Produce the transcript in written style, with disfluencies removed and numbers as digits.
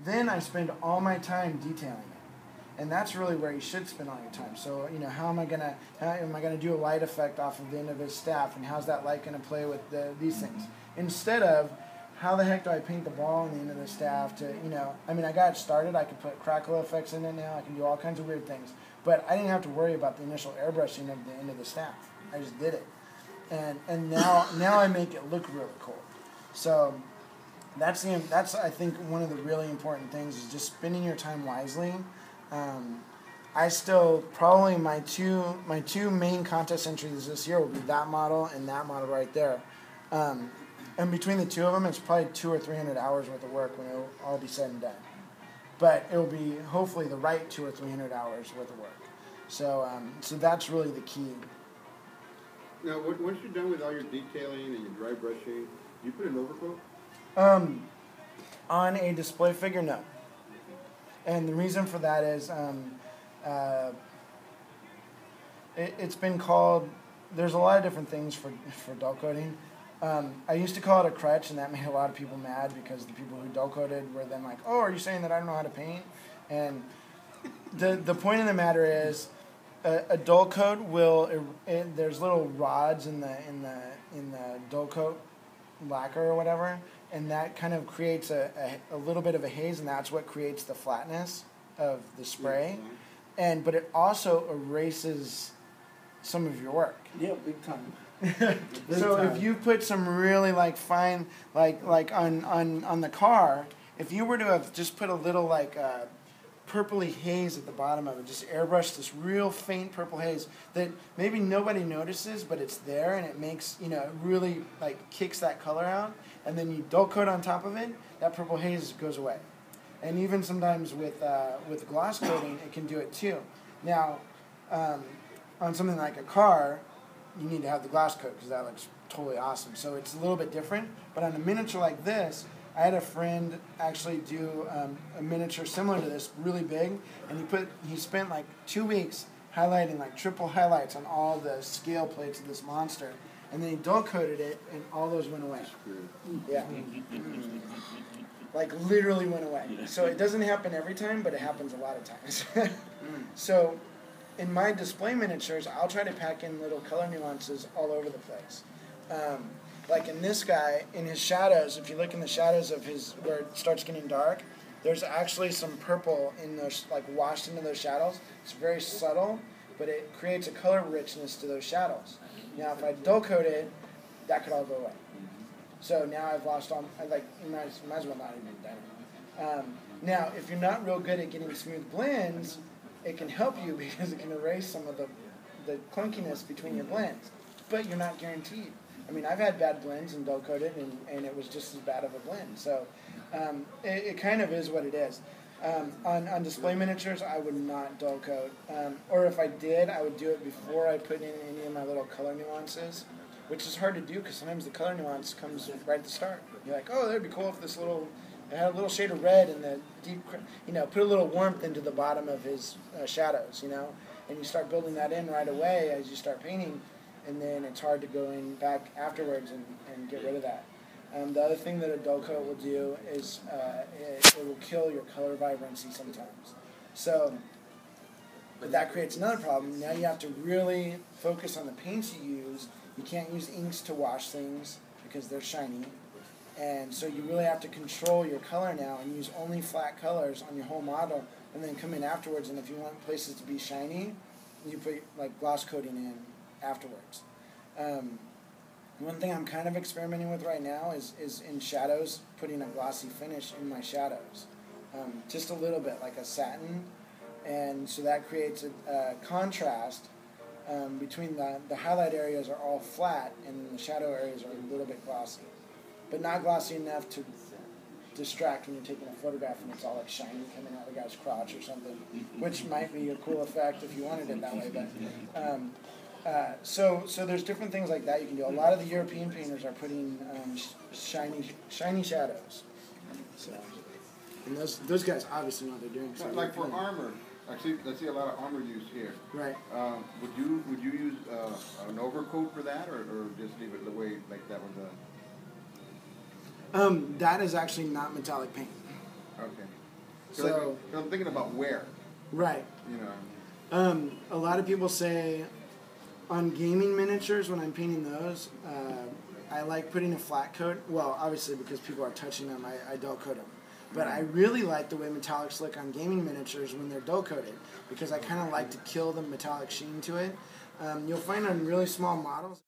then I spend all my time detailing it. And that's really where you should spend all your time. So, how am I gonna do a light effect off of the end of his staff, and how's that light gonna play with these things? Instead of, how the heck do I paint the ball on the end of the staff to, I got it started. I could put crackle effects in it now. I can do all kinds of weird things. But I didn't have to worry about the initial airbrushing of the end of the staff. I just did it. And now I make it look really cool. So that's I think one of the really important things is just spending your time wisely. I still probably my two main contest entries this year will be that model and that model right there. And between the two of them, it's probably 200 or 300 hours worth of work when it'll all be said and done. But it'll be hopefully the right 200 or 300 hours worth of work. So that's really the key. Now, once you're done with all your detailing and your dry brushing, do you put an overcoat? On a display figure, no. And the reason for that is it's been called, there's a lot of different things for dull coating. I used to call it a crutch, and that made a lot of people mad because the people who dull coated were then like, oh, are you saying that I don't know how to paint? And the point of the matter is, a dull coat there's little rods in the dull coat lacquer or whatever, and that kind of creates a little bit of a haze, and that's what creates the flatness of the spray. But it also erases some of your work. Yeah, big time. So if you put some really fine on the car, if you were to have just put a little purpley haze at the bottom of it, just airbrush this real faint purple haze that maybe nobody notices, but it's there, and it makes it really kicks that color out, and then you dull coat on top of it, that purple haze goes away. And even sometimes with gloss coating, it can do it too. Now, on something like a car, you need to have the glass coat because that looks totally awesome. So it's a little bit different. But on a miniature like this, I had a friend actually do a miniature similar to this, really big, and he spent 2 weeks highlighting triple highlights on all the scale plates of this monster, and then he dull coated it, and all those went away. Yeah, literally went away. So it doesn't happen every time, but it happens a lot of times. So in my display miniatures, I'll try to pack in little color nuances all over the place. Like in this guy, in his shadows, if you look in the shadows of where it starts getting dark, there's actually some purple in those, washed into those shadows. It's very subtle, but it creates a color richness to those shadows. Now, if I dull coat it, that could all go away. So now I've lost all, you might as well not even done it. Now, if you're not real good at getting smooth blends, it can help you because it can erase some of the clunkiness between your blends, but you're not guaranteed. I've had bad blends and dull coated, and it was just as bad of a blend. So it kind of is what it is. On display miniatures, I would not dull coat. Or if I did, I would do it before I put in any of my little color nuances, which is hard to do because sometimes the color nuance comes right at the start. You're like, oh, that'd be cool if it had a little shade of red in the deep, put a little warmth into the bottom of his shadows, and you start building that in right away as you start painting, and then it's hard to go in back afterwards and get rid of that. The other thing that a dull coat will do is it will kill your color vibrancy sometimes. So, but that creates another problem. Now you have to really focus on the paints you use. You can't use inks to wash things because they're shiny. And so you really have to control your color now and use only flat colors on your whole model, and then come in afterwards. And if you want places to be shiny, you put gloss coating in afterwards. One thing I'm kind of experimenting with right now is in shadows, putting a glossy finish in my shadows. Just a little bit, like a satin. And so that creates a contrast between the highlight areas are all flat and the shadow areas are a little bit glossy. But not glossy enough to distract when you're taking a photograph and it's all shiny coming out of the guy's crotch or something, which might be a cool effect if you wanted it that way. But so there's different things like that you can do. A lot of the European painters are putting shiny shadows. So, and those guys obviously know what they're doing. So like for armor, I see a lot of armor used here. Right. Would you use an overcoat for that, or just leave it the way that was that is actually not metallic paint. Okay. So I'm thinking about wear. Right. You know. A lot of people say on gaming miniatures when I'm painting those, I like putting a flat coat. Well, obviously because people are touching them, I dull coat them. But I really like the way metallics look on gaming miniatures when they're dull coated because I kind of like to kill the metallic sheen to it. You'll find on really small models.